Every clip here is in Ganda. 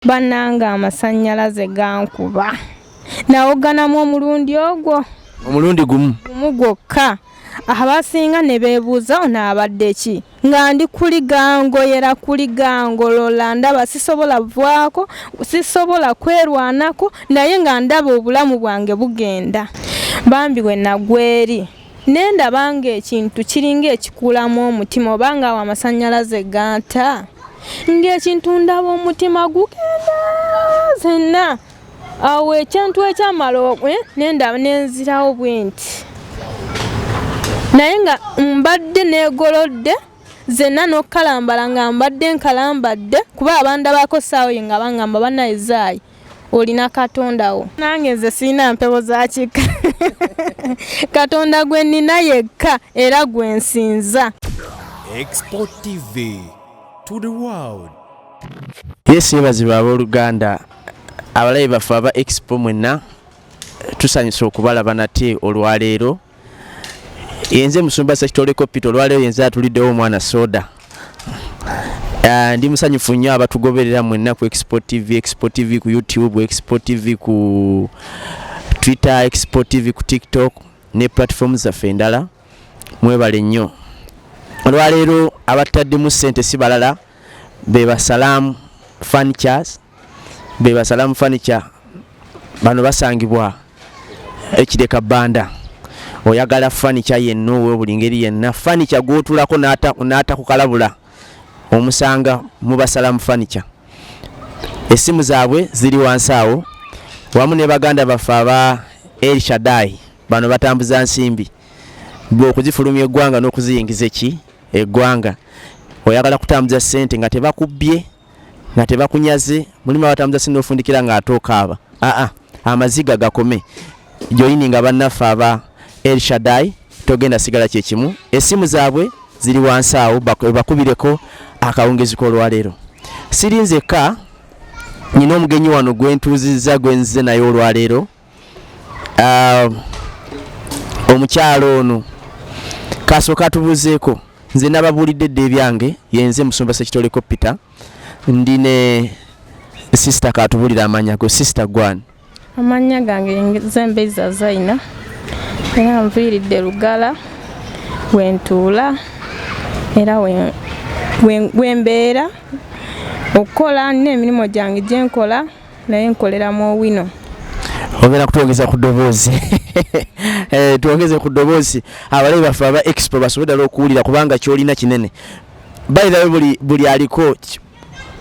Bannanga amasanyalaze gankuba nawoganamu omulundi ogwo omulundi gumu gwokka abasinga ne beebuuza ono abadde ki nga ndi kuli gangoyera kuli gangolola ndaba sisobola vaako sisobola kwerwanako naye nga ndaba obulamu bwange bugenda bambi we nagweri nendaba ng'ekintu kiringa ekikulamu omutima obanga awo amasanyalaze ganta ng'ekintu ndaba omutima gugenda zenna awo ekintu ekyamala nendaba nenzirawo bwenti naye nga mbadde negolodde zenna n'okkalambala nga mbadde nkalambadde kuba abandabako ssaawa ye nga bangamba bannayizaayi olina katondawo nange nze sirina mpewo za kika katonda gwe nnina yekka era gwe nsinza. xpotv to the world. Yes, yebazibwa abooluganda abalabe baffe aba expo mwenna tusanyusa okubalaba nate olwaleero. Yenze musumba sekitole kopito olwaleero yenze atuliddewo omwana soda. Ndi musanyufu nnyo abatugoberera mwenna ku xpotv ku YouTube, xpotv ku Twitter, xpotv ku TikTok ne platforms zaffe endala mwebale nnyo. Olwaleero abataddemu ssente si balala beba Salam Furnitures bano basangibwa ekireka banda oyagala furniture yenno we buli ngeri yenna furniture gwotulako n'ata kukalabula omusanga mu Salam Furniture. Essimu zaabwe ziri wansi awo wamu ne baganda baffe aba El Shaddai bano batambuza nsimbi bw'okuzifulumya eggwanga n'okuziyingiza eggwanga oyagala kutambuza ssente nga tebakubbye nga tebakunyaze mulimu abatambuza ssente ofundikira nga atookaaba amaziga gakome joyininga bannaffe aba El Shaddai togenda sigala kyekimu. Essimu zaabwe ziri wansi awo bakubireko akawungezi k'olwaleero. Sirinzeka nina omugenyi wano gwentuuzizza gwenzize naye olwaleero. Omukyalo ono kasooka tubuuzeeko nze nababuulidde dde ebyange yenze musumba sekitoleko Peter ndine sister katubuulira amanya go sister gwan. Amanya gange nze Mbeiza Zaina era nviiridde Lugala wentuula era wembeera okukola n'emirimu gyange gye nkola naye nkoleramu wino. Ogenda kutwogeza ku ddoboozi twogeze ku ddoboozi abalabe baffe aba expo basobodde okuwulira kubanga kyolina kinene. Bayirayo buli aliko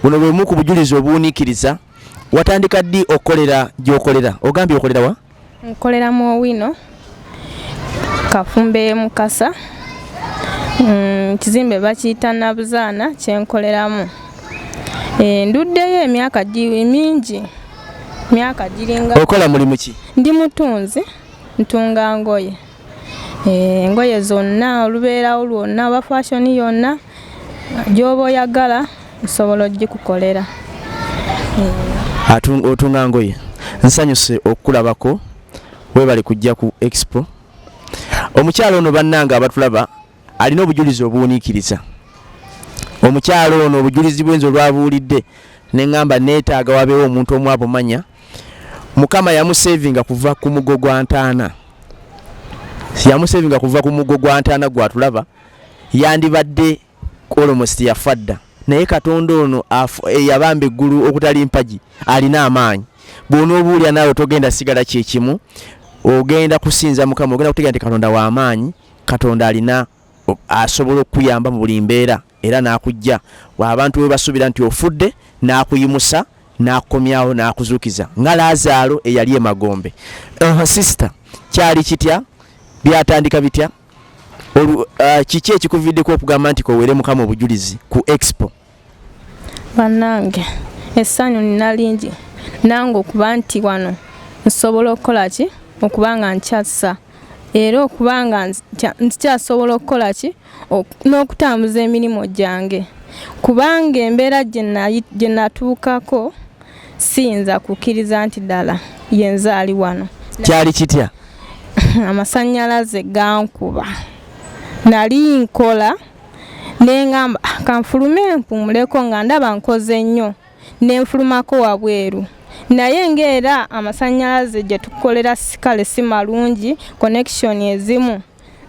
buno bwe mu ku bujulizi obuwuniikiriza. Watandika ddi okolera gy'okolera? Ogambye okolera wa? Nkoleramu wino Kafumbe Mukasa kizimbe bakiyita Nabuzaana kyenkoleramu. Nduddeyo emyaka mingi myaka giringa. Okola mulimu ki? Ndi mutunzi ntunga ngoye ngoye zonna olubeerawo lwonna aba fashion yonna gy'oba oyagala nsobola ogikukolera. Otunga ngoye nsanyuse okulabako webale kujja ku expo. Omukyalo ono bannanga abatulaba alina obujulizi obuwuniikiriza. Omukyalo ono obujulizi bwenzi olwabuulidde neŋŋamba neetaaga wabeewo omuntu omu abumanya. Mukama yamusevinga kuva ku mugo gwa ntaana. Yamusevinga kuva ku mugo gwa ntaana gwatulaba yandibadde almost yafadda naye Katonda ono yabamba eggulu okutali mpagi alina amaanyi. Bw'onoobuulira naawe togenda sigala kyekimu ogenda kusinza Mukama ogenda kutegeera nti Katonda wa maanyi. Katonda alina asobola okuyamba mu buli mbeera era n'akujja abantu we basuubira nti ofudde n'akuyimusa n'akomyawo n'akuzuukiza nga Laazaalo eyali emagombe. Sister kyali kitya byatandika bitya kiki ekikuviddeko okugamba nti koweere Mukama obujulizi ku expo? Bannange essanyu nina lingi nange okuba nti wano nsobola okukola ki okubanga nkyassa era okubanga nkyasobola okukola ki n'okutambuza emirimu gyange kubanga embeera gye natuukako siyinza kukkiriza nti ddala yenze ali wano. Kyali kitya? Amasanyalaze gankuba nali nkola neŋŋamba kanfulume mpumuleko nga ndaba nkoze nnyo nenfulumako wabweru naye ng'era amasanyalaze gye tukolera kale si malungi, connection ezimu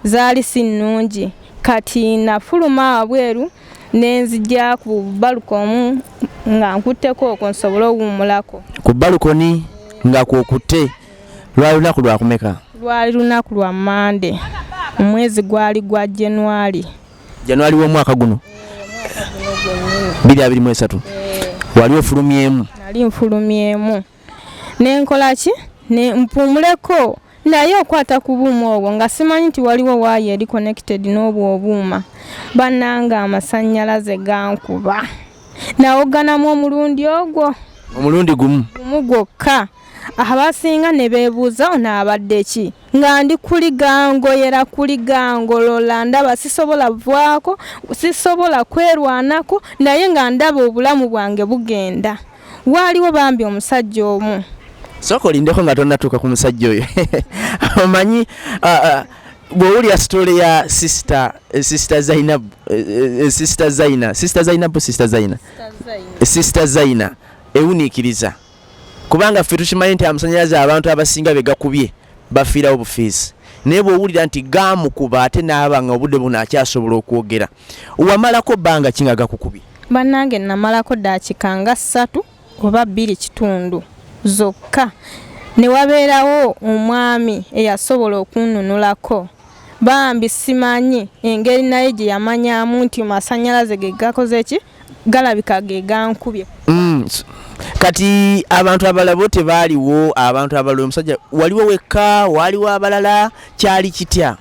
zaali si nnungi, kati nafuluma wabweru nenzija ku balcony nga nkutteko okwo nsobole owummulako. Ku balcony nga kwokutte. Lwali lunaku lwakumeka? Lwali lunaku lwa Mande, omwezi gwali gwa January w'omwaka guno 2023. Wali ofulumyemu? Nali nfulumyemu nenkola ki mpumuleko naye okwata ku buuma obwo nga simanyi nti waliwo waayo eri connected n'obwo obuuma. Bannanga amasanyalaze gankuba nawoganamu omulundi ogwo, omulundi gumu gwokka. Abasinga ne beebuuza ono abadde ki, nga ndi kuligangoyera kuligangolola, ndaba sisobola vaako, sisobola kwerwanako, naye nga ndaba obulamu bwange bugenda. Waaliwo bambi omusajja omu. Sooka olindeko nga tonnatuuka ku musajja oyo. Omanyi bw'owulira sitole ya Sister Zaina ewuniikiriza. Kubanga ffe tukimanyi nti amasanyalaze abantu abasinga be gakubye bafiirawo bufiisi. Naye bw'owulira nti gaamukuba ate n'aba nga obudde buno akyasobola okwogera. Wamalako bbanga ki nga gakukubye? Bannange namalako daakika nga 3 oba 2 kitundu zokka. Ne wabeerawo omwami eyasobola okununulako. Bambi simanyi engeri naye gye yamanyamu nti amasanyalaze ge gakoze ki, galabika ge gankubye. Kati abantu abalala tebaaliwo, abantu abalala omusajja waliwo wekka, waliwo abalala, kyali kitya?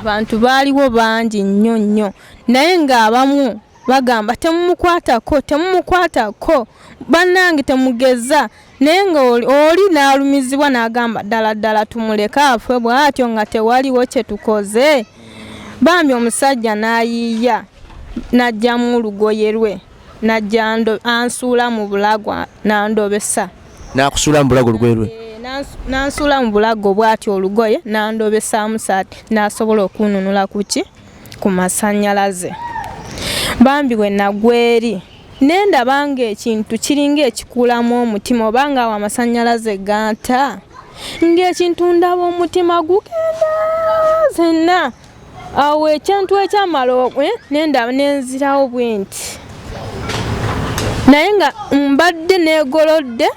Abantu baaliwo bangi nnyo naye ng'abamu bagamba temumukwatako bannange temugeza, naye nga oli n'alumizibwa n'agamba ddala tumuleka afwe bw'atyo nga tewaliwo kye tukoze. Bambi omusajja n'ayiiya n'ajjamu olugoye lwe najja ansuula mu bulago n'andobesa. N'akusuula mu bulago lwe? N'ansuula mu bulago bw'atyo olugoye n'andobesaamu saati n'asobola okununula ku masanyalaze. Bambi we nagweri nendaba ng'ekintu kiringa ekikuulamu omutima obanga awo amasanyalaze ganta ng'ekintu ndaba omutima gugenda zenna. Awo ekintu ekyamala nendaba nenzirawo bwenti. Naye nga mbadde neegolodde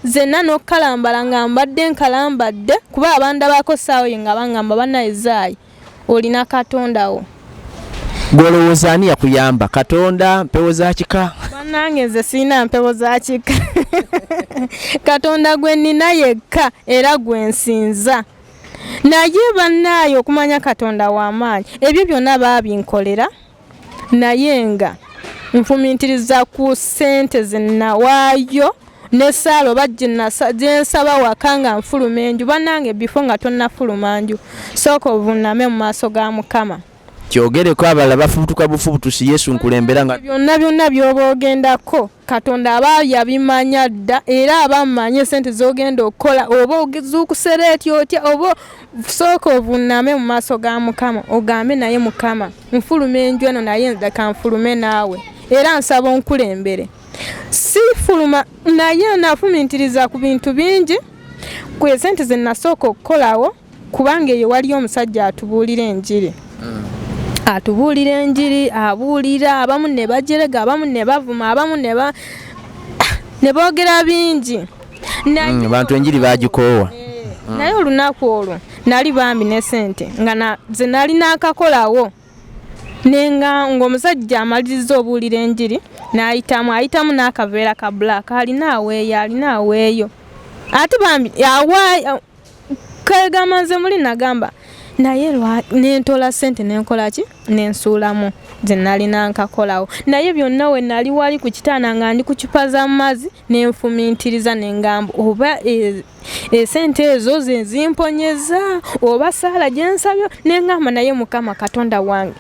zenna n'okkalambala nga mbadde nkalambadde kuba abandabako ssaawa ye nga bangamba bannayizaayi olina Katondawo. Gw'olowooza ani yakuyamba? Katonda, mpewo za kika? Bannange nze sirina mpewo za kika. Katonda gwe nnina yekka era gwe nsinza. Naye bannaaye okumanya Katonda w'amaanyi ebyo byonna baabinkolera naye nga nfumiitiriza ku ssente ze nnawaayo n'essaala oba gye nsaba waka nga nfuluma enju. Bannange bifo nga tonnafuluma nju sooka ovuuname mu maaso ga Mukama. Kyogereko abalala bafubutuka bufubutusi Yesu nkulembera nga byonna by'oba ogendako Katonda aba yabimanya dda era aba amanyi ssente z'ogenda okukola oba ogezuukusera etyo otya oba sooka ovuuname mu maaso ga Mukama ogambe naye Mukama nfuluma enju eno naye ndeka nfulume naawe era nsaba onkulembere. Si fuluma naye nafumiitiriza ku bintu bingi ku ssente ze nasooka okukolawo kubanga eyo waliyo omusajja atubuulira enjiri. Atubuulira enjiri abuulira abamu ne bajerega abamu ne bavuma abamu ne boogera bingi. Abantu enjiri bagikoowa. Naye olunaku olwo nali bambi ne ssente nga ze nali naakakolawo nenga ng'omusajja amaliriza obuulira enjiri ayitamu n'akaveera ka black alinaaweeyo ate bambi kegamba nze muli nagamba naye nentola ssente nenkola ki nensuulamu ze nalina nkakolawo. Naye byonna we nali wali ku kitaana nga ndi ku cupa z'amazzi nenfumiitiriza nengamba oba ssente ezo ze zimponyeza oba saala gye nsabyo nengamba naye Mukama Katonda wange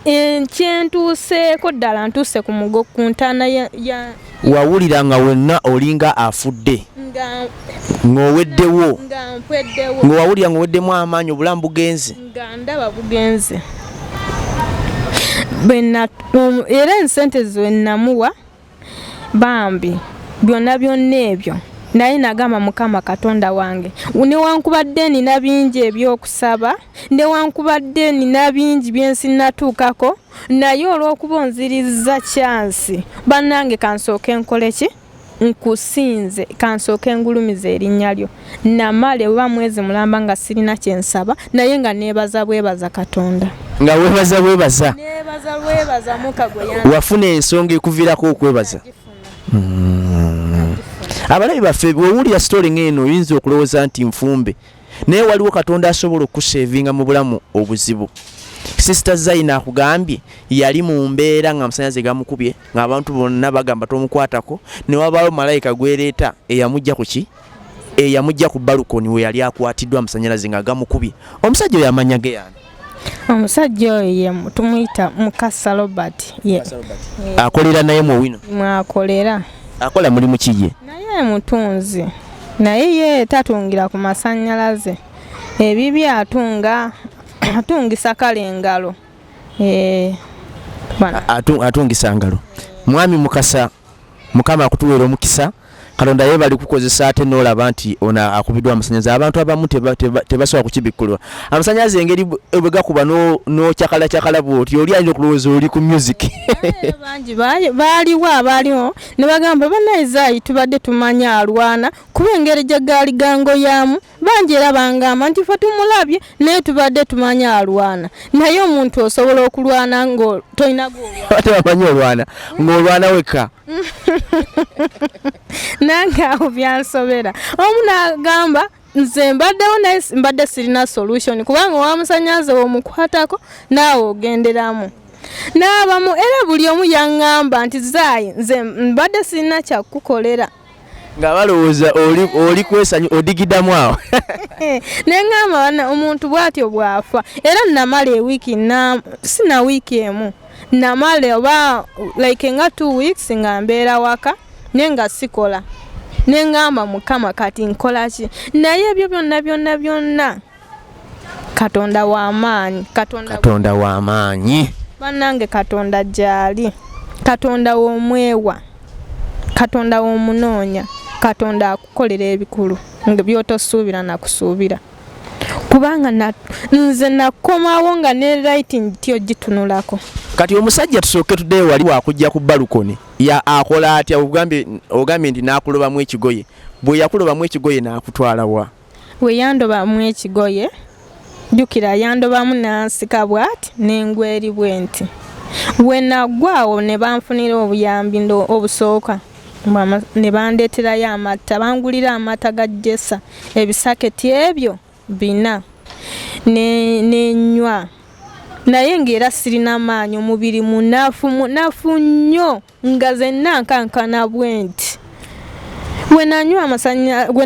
kyentuuseeko ddala ntuuse ku mugo ku ntaana ya wawulira nga wenna olinga afudde ng'oweddewo ng'owawulira ng'oweddemu amaanyi obulamu bugenze nga ndaba bugenze era ensente ze namuwa bambi byonna ebyo naye nagamba Mukama Katonda wange newankubadde nina bingi ebyokusaba newankubadde nina bingi byensinatuukako naye olw'okuba onziriza chansi bannange kansooke nkole ki nkusinze kansooke ngulumiza erinnya lyo namale oba mwezi mulamba nga sirina kyensaba naye nga neebaza Katonda nga weebaza Mukago wafuna ensonga ekuviirako okwebaza. Abalabi baffe bwewulira story ng'eno oyinza okulowooza nti nfumbe naye waliwo Katonda asobola okusevinga mu bulamu obuzibu. Sister Zaina akugambye yali mu mbeera nga amasanyalaze gamukubye ng'abantu bonna bagamba tomukwatako ne wabaawo malayika gwereeta eyamujja ku ki eyamujja ku balukoni we yali akwatiddwa amasanyalaze nga gamukubye. Omusajja oyo amanya ge yani? Omusajja oyo tumuyita Mukasa Robert. Akolera naye mu wino? Mwakolera. Akola mulimu ki ye? Naye mutunzi naye ye tatungira ku masanyalaze ebibi atungisa kale engalo atungisa ngalo. Mwami Mukasa Mukama akutuweera omukisa Katonda ye bali kukozesa ate n'olaba nti ona akubiddwa amasanyalaze abantu abamu tebasobola kukibikkulwa amasanyalaze engeri bwe gakuba n'okyakala bw'oti oli alina okulowooza oli ku music. Bangi baaliwo ne bagamba bannayizaayi tubadde tumanya alwana kuba engeri gye gaali gangoyamu bangi era bangamba nti fe tumulabye naye tubadde tumanya alwana naye omuntu osobola okulwana ng'otolina bamanyi olwana ng'olwana wekka. Nange awo byansobera omu n'agamba nze mbaddewo naye mbadde sirina solution kubanga wamusanyalaze womukwatako naawe ogenderamu n'abamu era buli omu yaŋŋamba nti zaayi nze mbadde sirina kyakukolera nga balowooza oli kwesanyu odigiddamu awo. neŋŋamba omuntu bw'atyo bw'afa era namala ewiiki sina wiiki emu namale oba like nga 2 weeks nga mbeera waka nenga sikola nengamba Mukama kati nkola ki naye ebyo byonna Katonda w'amaanyi Katonda w'amaanyi bannange Katonda gyali Katonda w'omwewa Katonda w'omunoonya Katonda akukolera ebikulu nga byotosuubira nakusuubira kubanga nze nakomawo nga ne writing tyo gitunulako. Kati omusajja tusooke tuddeyo wali wakujja ku balukoni ya akola atya ogambye nti n'akulobamu ekigoye bwe yakulobamu ekigoye n'akutwala wa? We yandobamu ekigoye jjukira yandobamu n'ansika bw'ati n'engweri bwe nti we naggwaawo ne banfunira obuyambi obusooka ne bandeeterayo amata bangulira amata ga jessa ebisaketi ebyo 4 nenywa naye ng'era sirina maanyi omubiri munafu nnyo nga zenna nkankana bwe nti we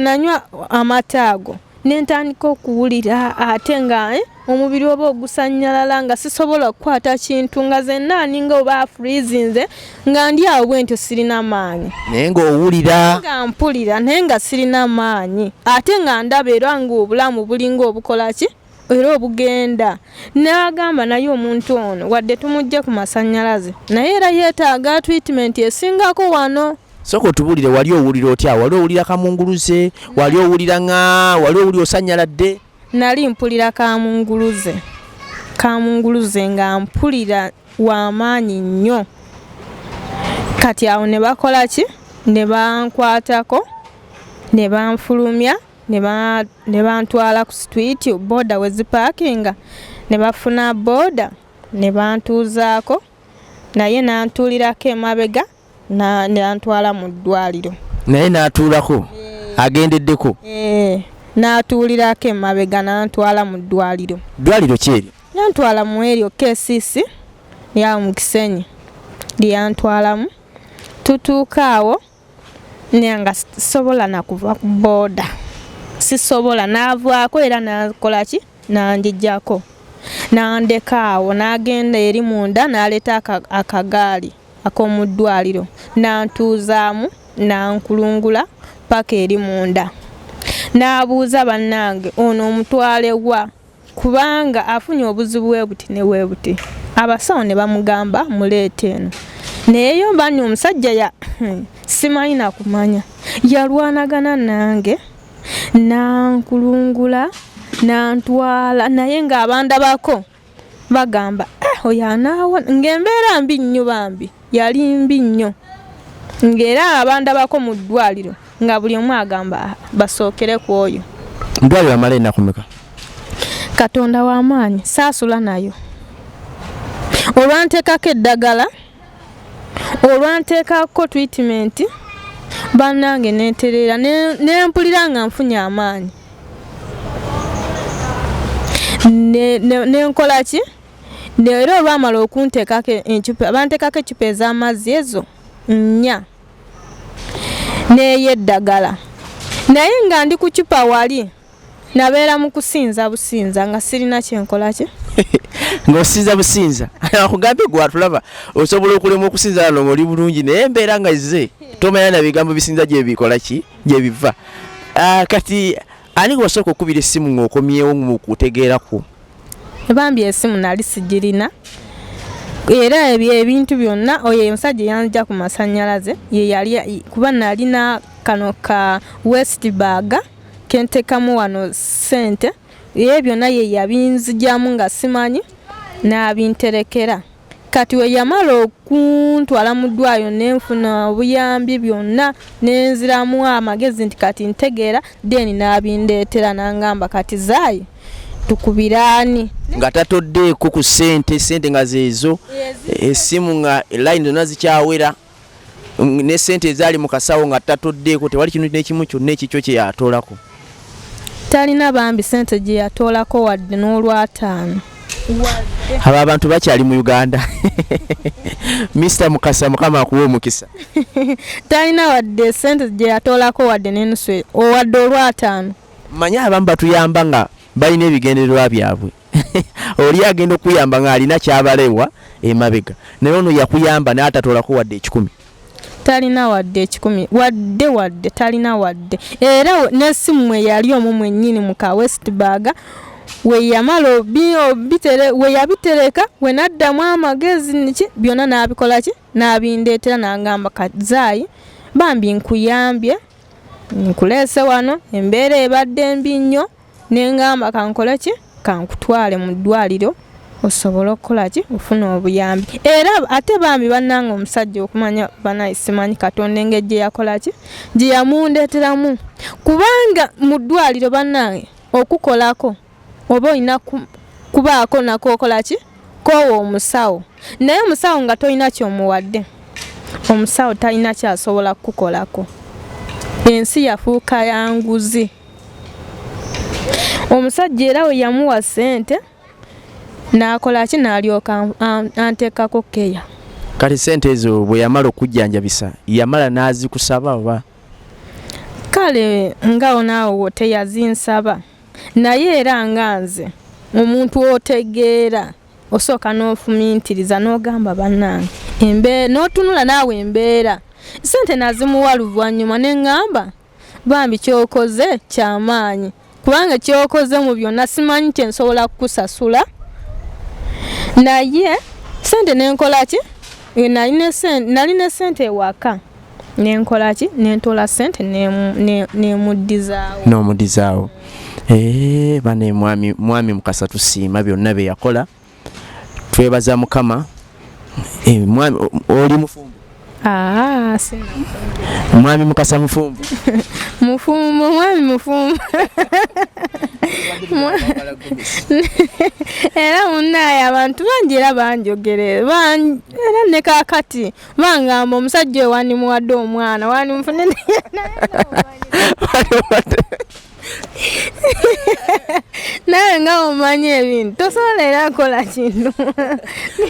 nanywa amata ago nentandika okuwulira ate nga omubiri oba ogusanyalala nga sisobola kukwata kintu nga zenna ninga oba freezinze nga ndi awo bwe ntyo sirina maanyi naye ng'owulira nga mpulira naye nga sirina maanyi ate nga ndaba era ng'obulamu bulinga obukola ki era obugenda n'agamba naye omuntu ono wadde tumujje ku masanyalaze naye era yeetaaga treatment esingako wano. Soko otubulire wali owulira otya? Wali owulira kamunguluze? Wali owulira wali owulira osanyaladde? Nali mpulira kamunguluze nga mpulira w'amaanyi nnyo. Kati awo ne bakola ki? Ne bankwatako ne banfulumya ne bantwala ku street boda we zipakinga ne bafuna boda ne bantuuzaako naye n'antuulirako emabega n'antwala mu ddwaliro. Naye n'atuulako agendeddeko? N'atuulirako emabega n'antwala mu ddwaliro. Ddwaliro kyeri? Yantwala mu eryo KCC lya mu Kisenyi lyantwalamu tutuuka awo nga sisobola nakuva ku boda sisobola navaako era nakola ki nanjijjako nandeka awo n'agenda eri munda n'aleeta akagaali ak'omu ddwaliro n'antuuzaamu n'ankulungula paka eri munda n'abuuza bannange ono omutwale wa kubanga afunye obuzibu webuti ne webuti. Abasawo ne bamugamba muleete eno naye yo bani omusajja simanyi nakumanya yalwanagana nange nankulungula nantwala naye ng'abandabako bagamba oyo anaawa ng'embeera mbi nnyo bambi yali mbi nnyo ng'era abandabako mu ddwaliro nga buli omu agamba basookere ku oyo. Ndwaliro amala ennaku mmeka? Katonda w'amaanyi saasula nayo olwanteekako eddagala olwanteekako treatment bannange neeterera nempulira nga nfunye amaanyi nenkola ki era olwamala okunteekako encupa banteekako ecupa ez'amazzi ezo 4 n'eyeddagala naye nga ndi ku cupa wali nabeera mu kusinza businza nga sirina kyenkola ki ng'osinza businza akugambye gwatulaba osobola okulema okusinza lalo ng'oli bulungi naye embeera nga izze tomanya na bigambo bisinza gye bikola ki gye biva. Kati ani gwasooka okukubira essimu ng'okomyewo mu kutegeerako? bambi esimu nali sigirina era ebintu byonna oyo omusajja yanjja ku masanyalaze ye yali kuba nalina kano ka Westbag kentekamu wano sente ye byonna ye yabinzijamu nga simanyi n'abinterekera. Kati we yamala okuntwala mu ddwaliro nenfuna obuyambi byonna nenziramu amagezi nti kati ntegeera deni n'abindeetera n'angamba kati zaayi tukubiraani nga tatoddeeko ku sente nga zeezo essimu nga line zonna zikyawera ne sente ezaali mu kasawo nga tatoddeeko tewali kintu n'ekimu kyonna ekikyo kye yatoolako. Talina bambi sente gye yatoolako wadde n'olwataano. Abo abantu bakyali mu Uganda. Mr. Mukasa Mukama akuwa omukisa. Talina wadde sente gye yatoolako wadde n'ennusu wadde olwataano. Manya abamu batuyamba nga balina ebigendererwa byabwe. Oli agenda okuyamba ng'alina kyabalewa emabega naye ono yakuyamba n'atatoolako wadde 10. Talina wadde 10 wadde talina wadde era n'essimu yali omwo mwennyini mu ka Westbag we yamala we yabitereka we naddamu amagezi niki byonna n'abikola ki n'abindeetera n'angamba kazaayi bambi nkuyambye nkuleese wano embeera ebadde mbi nnyo n'engamba kankole ki kankutwale mu ddwaliro osobola okukola ki ofuna obuyambi era ate bambi bannanga omusajja okumanya banayi simanyi Katonda engeri gye yakola ki gye yamundeeteramu kubanga mu ddwaliro bannange okukolako oba olina kubaako nako okola ki koowa omusawo naye omusawo nga tolina kyomuwadde omusawo talina kyasobola kukukolako ensi yafuuka yanguzi omusajja era we yamuwa sente n'akola ki n'alyoka anteekako keya. Kati sente ezo bwe yamala okujjanjabisa yamala n'azikusaba oba? Kale ngawo naawe teyazinsaba naye era nga nze omuntu otegeera osooka n'ofumiintiriza n'ogamba bannange embeera n'otunula naawe embeera sente nazimuwa luvannyuma n'engamba bambi kyokoze kyamaanyi kubanga kyokoze mu byonna simanyi kyensobola kukusasula naye sente nenkola ki nalina sente ewaka nenkola ki nentola sente nemuddizaawo n'omuddizaawo. Bane mwami Mukasa tusiima byonna bye yakola twebaza Mukama. Mwami oli mufumbo? Sina mwami Mukasa mufumbo? Mufumbo mwami mufumbo era munnaye abantu bangi era banjogere era ne kaakati bangamba omusajja wani muwadde omwana wani mufune naye nga omanyi ebintu tosobola era kola kintu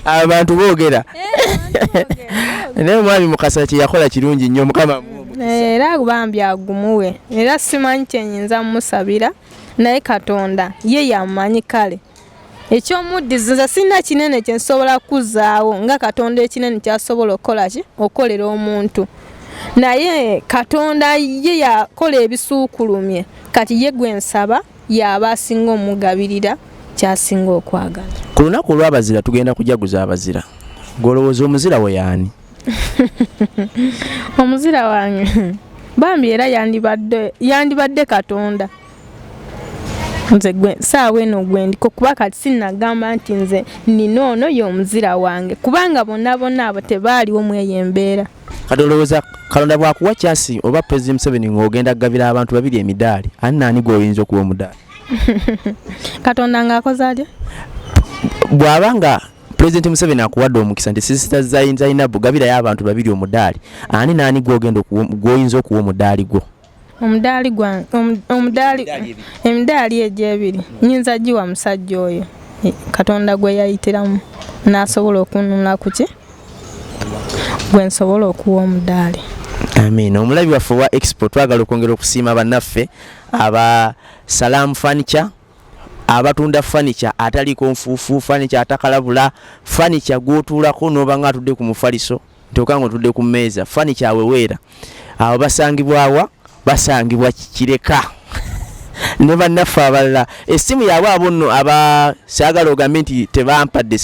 abantu boogera naye mwami Mukasa kye yakola kirungi nnyo Mukama era bambi agumuwe era simanyi kyenyinza musabira naye Katonda ye yamanyi kale ekyomuddiza sina kinene kyensobola kuzaawo nga Katonda ekinene kyasobola okukola ki okolera omuntu naye Katonda ye yakola ebisuukulumye kati ye gwe nsaba yaba asinga omugabirira kyasinga okwagala. Ku lunaku olw'abazira tugenda kujaguza abazira golowooza omuzira we yaani? Omuzira wange bambi era yandibadde Katonda. Nze saawa eno gwe ndiko kuba kati sinnagamba nti nze nina ono y'omuzira wange kubanga bonna abo tebaaliwo mw'eyo embeera. Kati olowooza Katonda bw'akuwa kyasi oba President Museveni ng'ogenda kugabira abantu babiri emidaali ani naani gw'oyinza okuwa omudaali? Katonda ng'akoze atya? Bw'aba nga President Museveni akuwadde omukisa nti Sister Zainabu gabirayo abantu babiri omudaali ani naani gw'oyinza okuwa omudaali gwo? Emidaali egy'ebiri nyinza giwa musajja oyo Katonda gwe yayitiramu n'asobola okununula ku ki gwe nsobola okuwa omudaali. Amiina. Omulabi waffe wa Expo twagala okwongera okusiima bannaffe aba Salaam Furniture abatunda furniture ataliko nfuufu, furniture atakalabula, furniture gw'otuulako n'oba nga atudde ku mufaliso tokanga otudde ku mmeeza, furniture aweweera. Abo basangibwawa basangibwa Kireka ne bannaffe abalala. Essimu yaabwe abo nno saagala ogambe nti tebampadde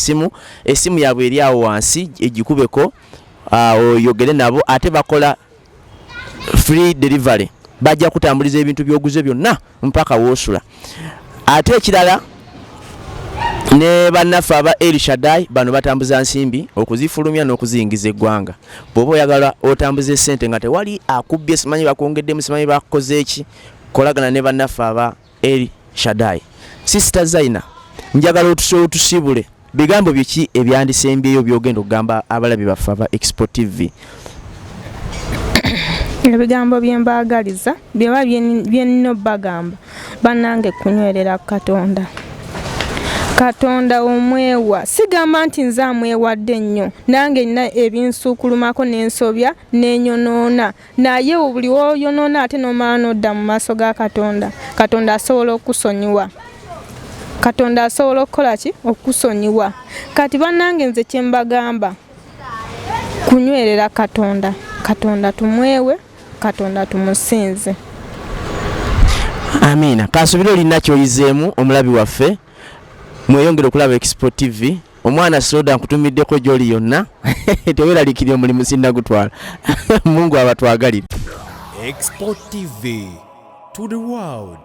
essimu yaabwe eri awo wansi egikubeko oyogere nabo ate bakola free delivery. Bajja kutambuliza ebintu by'oguze byonna mpaka woosula. Ate ekirala ne bannaffe aba El Shaddai bano batambuza nsimbi okuzifulumya n'okuziyingiza eggwanga. Bw'oba oyagala otambuza essente nga tewali akubbye simanyi bakwongeddemu simanyi bakoze eki, kolagana ne bannaffe aba El Shaddai. Sister Zaina, njagala otusibule bigambo biki ebyandisembyeyo byogenda okugamba abalabi baffe aba Expo TV? Ebigambo byembaagaliza byeba byenino bagamba bannange kunywerera Katonda. Katonda omwewa, sigamba nti nze amwewadde nnyo nange nina ebinsuukulumako n'ensobya n'enyonoona naye buli woyonoona ate n'omala n'odda mu maaso ga Katonda. Katonda asobola okusonyiwa. Katonda asobola okukola ki? Okusonyiwa. Kati bannange nze kye mbagamba kunywerera Katonda. Katonda tumwewe, Katonda tumusinze. Amiina. Kansubira olina ky'oyizeemu omulabi waffe mweyongere okulaba Expo TV. Omwana soda nkutumiddeko gy'oli yonna teweeralikirira omulimu sinnagutwala. Mungu abatwagalire. Expo TV to the world.